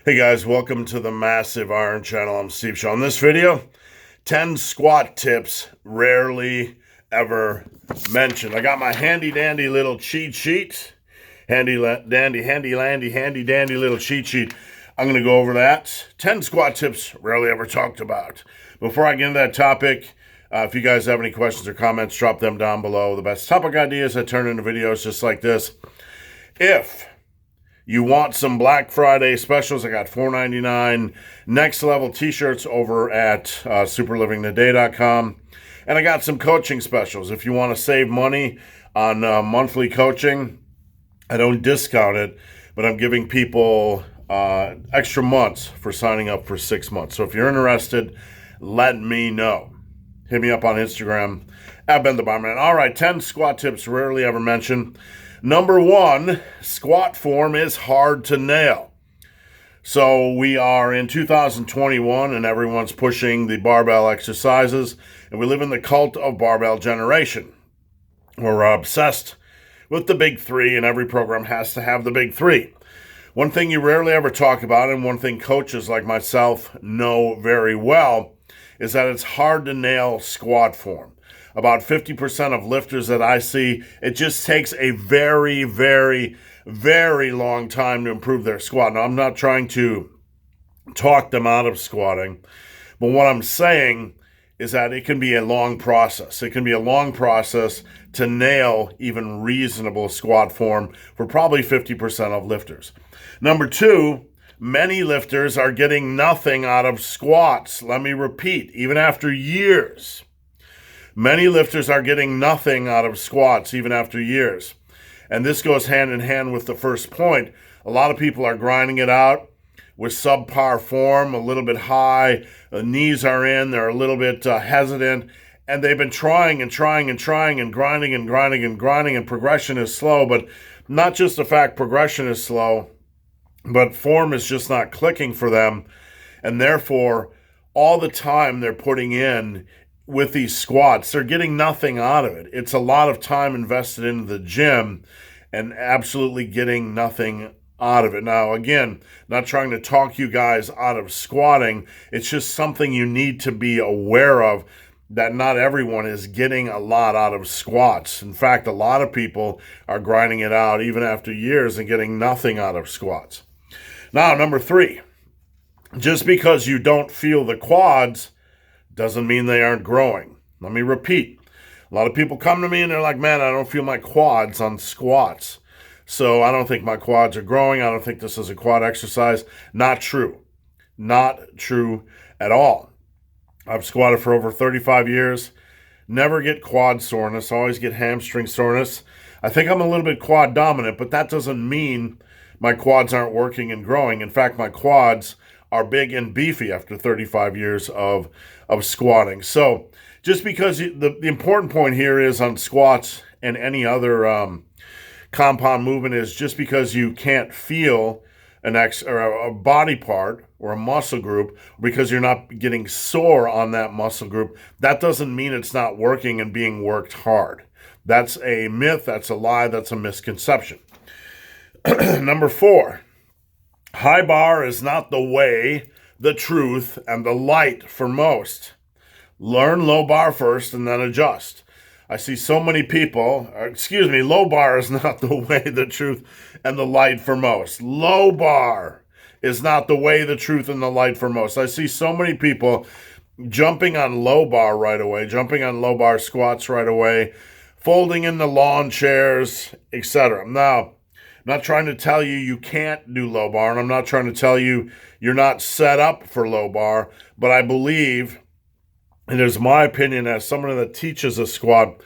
Hey guys, welcome to the Massive Iron Channel. I'm Steve Shaw. In this video, 10 squat tips rarely ever mentioned. I got my handy dandy little cheat sheet. Handy dandy little cheat sheet. I'm going to go over that. 10 squat tips rarely ever talked about. Before I get into that topic, if you guys have any questions or comments, drop them down below. The best topic ideas I turn into videos just like this. If you want some Black Friday specials, I got $4.99 next level t-shirts over at superlivingtoday.com. And I got some coaching specials. If you want to save money on monthly coaching, I don't discount it, but I'm giving people extra months for signing up for 6 months. So if you're interested, let me know. Hit me up on Instagram, @BenTheBarman. All right, 10 squat tips rarely ever mentioned. Number 1, squat form is hard to nail. So we are in 2021 and everyone's pushing the barbell exercises, and we live in the cult of barbell generation. We're obsessed with the big three, and every program has to have the big three. One thing you rarely ever talk about, and one thing coaches like myself know very well, is that it's hard to nail squat form. About 50% of lifters that I see, it just takes a very, very, very long time to improve their squat. Now, I'm not trying to talk them out of squatting, but what I'm saying is that it can be a long process. It can be a long process to nail even reasonable squat form for probably 50% of lifters. Number 2, many lifters are getting nothing out of squats. Let me repeat, even after years. Many lifters are getting nothing out of squats even after years. And this goes hand in hand with the first point. A lot of people are grinding it out with subpar form, a little bit high. The knees are in, they're a little bit hesitant. And they've been trying and grinding and progression is slow. But not just the fact progression is slow, but form is just not clicking for them. And therefore, all the time they're putting in with these squats, they're getting nothing out of it. It's a lot of time invested into the gym and absolutely getting nothing out of it. Now, again, not trying to talk you guys out of squatting. It's just something you need to be aware of, that not everyone is getting a lot out of squats. In fact, a lot of people are grinding it out even after years and getting nothing out of squats. Now, number 3, just because you don't feel the quads doesn't mean they aren't growing. Let me repeat. A lot of people come to me and they're like, man, I don't feel my quads on squats. So I don't think my quads are growing. I don't think this is a quad exercise. Not true. Not true at all. I've squatted for over 35 years. Never get quad soreness. Always get hamstring soreness. I think I'm a little bit quad dominant, but that doesn't mean my quads aren't working and growing. In fact, my quads are big and beefy after 35 years of squatting. So just because the important point here is on squats and any other compound movement is just because you can't feel a body part or a muscle group, because you're not getting sore on that muscle group, that doesn't mean it's not working and being worked hard. That's a myth, that's a lie, that's a misconception. Number 4, high bar is not the way, the truth, and the light for most. Learn low bar first and then adjust. I see so many people, low bar is not the way, the truth, and the light for most. Low bar is not the way, the truth, and the light for most. I see so many people jumping on low bar right away, jumping on low bar squats right away, folding in the lawn chairs, etc. Now, I'm not trying to tell you you can't do low bar, and I'm not trying to tell you you're not set up for low bar, but I believe, and it's my opinion as someone that teaches a squat,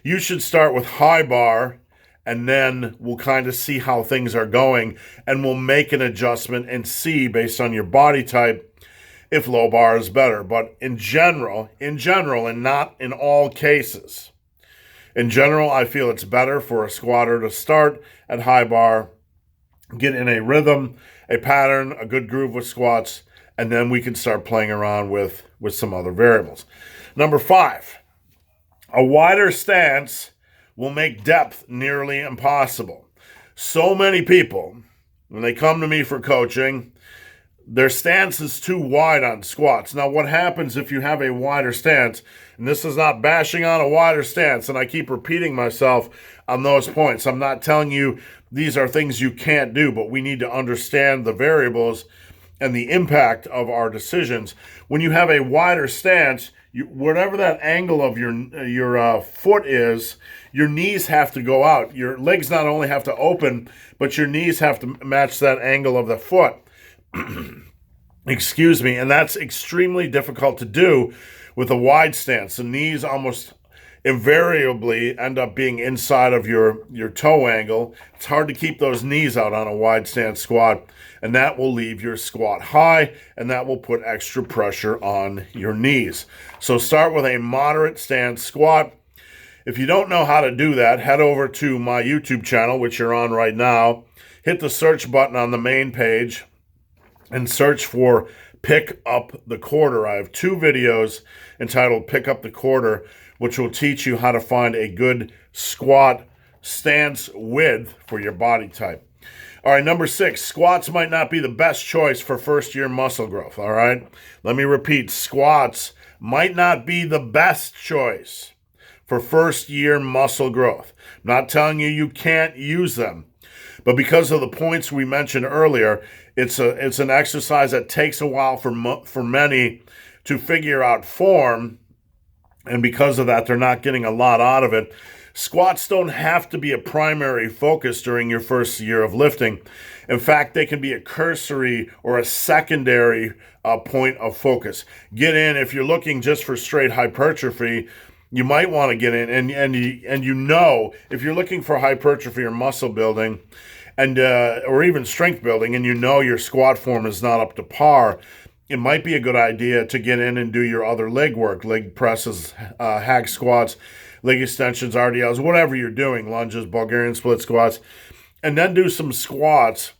you should start with high bar, and then we'll kind of see how things are going, and we'll make an adjustment and see, based on your body type, if low bar is better. But in general, and not in all cases, in general, I feel it's better for a squatter to start at high bar, get in a rhythm, a pattern, a good groove with squats, and then we can start playing around with some other variables. Number 5, a wider stance will make depth nearly impossible. So many people, when they come to me for coaching, Their stance is too wide on squats. Now, what happens if you have a wider stance, and this is not bashing on a wider stance, and I keep repeating myself on those points. I'm not telling you these are things you can't do, but we need to understand the variables and the impact of our decisions. When you have a wider stance, whatever that angle of your foot is, your knees have to go out. Your legs not only have to open, but your knees have to match that angle of the foot. Excuse me. And that's extremely difficult to do with a wide stance. The knees almost invariably end up being inside of your toe angle. It's hard to keep those knees out on a wide stance squat, and that will leave your squat high, and that will put extra pressure on your knees. So start with a moderate stance squat. If you don't know how to do that, head over to my YouTube channel, which you're on right now. Hit the search button on the main page and search for Pick Up the Quarter. I have 2 videos entitled Pick Up the Quarter, which will teach you how to find a good squat stance width for your body type. All right, number 6, squats might not be the best choice for first-year muscle growth, all right? Let me repeat, squats might not be the best choice for first-year muscle growth. I'm not telling you you can't use them, but because of the points we mentioned earlier, it's an exercise that takes a while for many to figure out form, and because of that, they're not getting a lot out of it. Squats don't have to be a primary focus during your first year of lifting. In fact, they can be a cursory or a secondary point of focus. Get in, if you're looking just for straight hypertrophy, you might want to get in, and you know, if you're looking for hypertrophy or muscle building, and or even strength building, and you know your squat form is not up to par, it might be a good idea to get in and do your other leg work, leg presses, hack squats, leg extensions, RDLs, whatever you're doing, lunges, Bulgarian split squats, and then do some squats,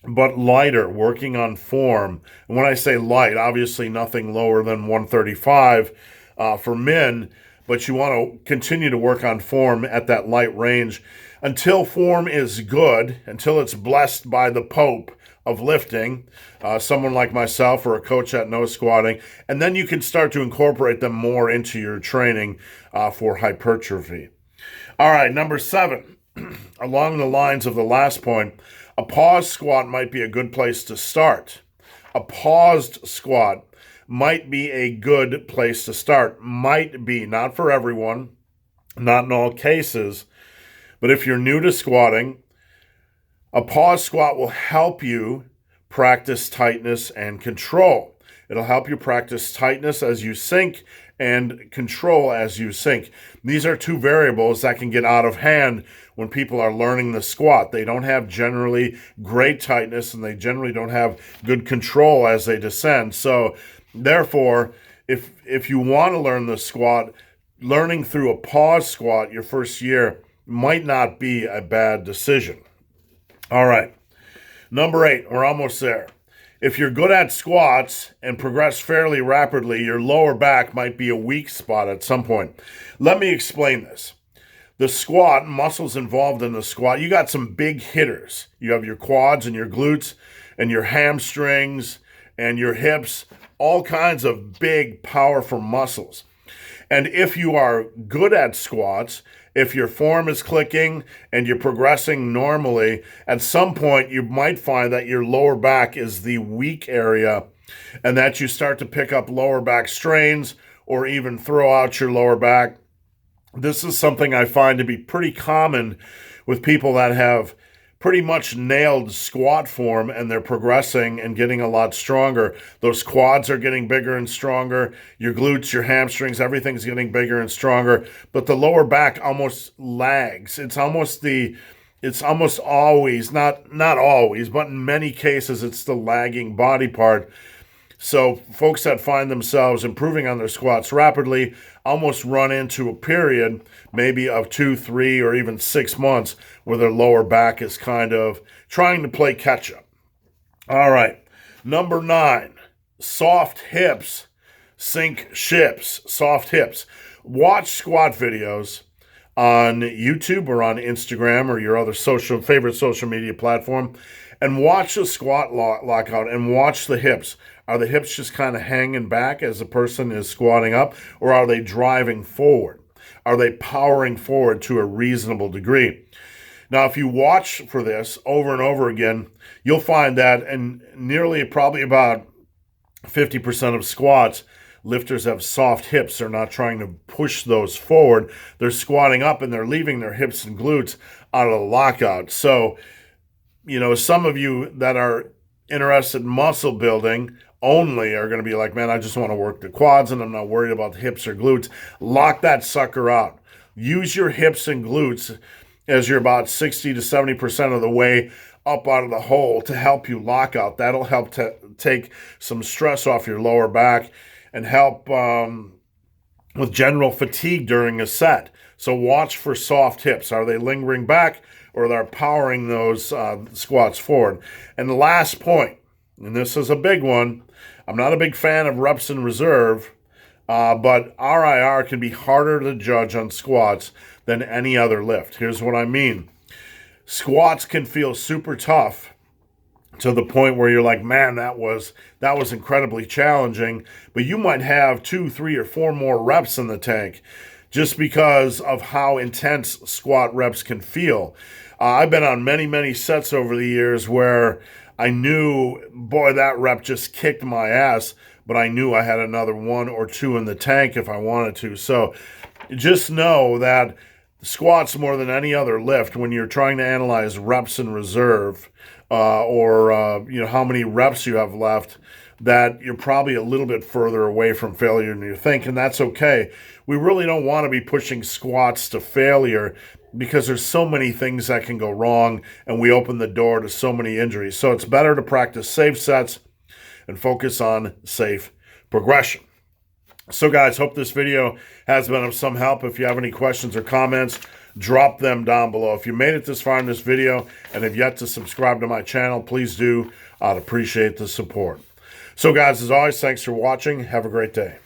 but lighter, working on form. And when I say light, obviously nothing lower than 135 for men, but you want to continue to work on form at that light range until form is good, until it's blessed by the Pope of lifting, someone like myself or a coach that knows squatting, and then you can start to incorporate them more into your training for hypertrophy. All right, number 7, along the lines of the last point, a pause squat might be a good place to start. A paused squat might be a good place to start. Might be, not for everyone, not in all cases, but if you're new to squatting, a pause squat will help you practice tightness and control. It'll help you practice tightness as you sink and control as you sink. These are 2 variables that can get out of hand when people are learning the squat. They don't have generally great tightness, and they generally don't have good control as they descend. So therefore, if you want to learn the squat, learning through a pause squat your first year might not be a bad decision. All right, number 8, we're almost there. If you're good at squats and progress fairly rapidly, your lower back might be a weak spot at some point. Let me explain this. The squat, muscles involved in the squat, you got some big hitters. You have your quads and your glutes and your hamstrings and your hips, all kinds of big, powerful muscles. And if you are good at squats, if your form is clicking and you're progressing normally, at some point you might find that your lower back is the weak area and that you start to pick up lower back strains or even throw out your lower back. This is something I find to be pretty common with people that have pretty much nailed squat form and they're progressing and getting a lot stronger. Those quads are getting bigger and stronger. Your glutes, your hamstrings, everything's getting bigger and stronger. But the lower back almost lags. It's almost always, not always, but in many cases, it's the lagging body part. So folks that find themselves improving on their squats rapidly almost run into a period maybe of 2, 3, or even 6 months where their lower back is kind of trying to play catch up. All right, number 9, soft hips sink ships. Soft hips. Watch squat videos on YouTube or on Instagram or your other favorite social media platform, And watch the squat lockout and watch the hips. Are the hips just kind of hanging back as the person is squatting up, or are they driving forward? Are they powering forward to a reasonable degree? Now, if you watch for this over and over again, you'll find that in nearly probably about 50% of squats, lifters have soft hips. They're not trying to push those forward. They're squatting up and they're leaving their hips and glutes out of the lockout. So, some of you that are interested in muscle building only are going to be like, man, I just want to work the quads and I'm not worried about the hips or glutes. Lock that sucker out. Use your hips and glutes as you're about 60 to 70% of the way up out of the hole to help you lock out. That'll help to take some stress off your lower back and help with general fatigue during a set. So watch for soft hips. Are they lingering back, or they're powering those squats forward? And the last point, and this is a big one, I'm not a big fan of reps in reserve, but RIR can be harder to judge on squats than any other lift. Here's what I mean. Squats can feel super tough to the point where you're like, man, that was incredibly challenging, but you might have 2, 3, or 4 more reps in the tank just because of how intense squat reps can feel. I've been on many, many sets over the years where I knew, boy, that rep just kicked my ass, but I knew I had another 1 or 2 in the tank if I wanted to. So just know that squats, more than any other lift, when you're trying to analyze reps in reserve or how many reps you have left, that you're probably a little bit further away from failure than you think, and that's okay. We really don't want to be pushing squats to failure because there's so many things that can go wrong, and we open the door to so many injuries. So it's better to practice safe sets and focus on safe progression. So guys, hope this video has been of some help. If you have any questions or comments, drop them down below. If you made it this far in this video and have yet to subscribe to my channel, please do. I'd appreciate the support. So guys, as always, thanks for watching. Have a great day.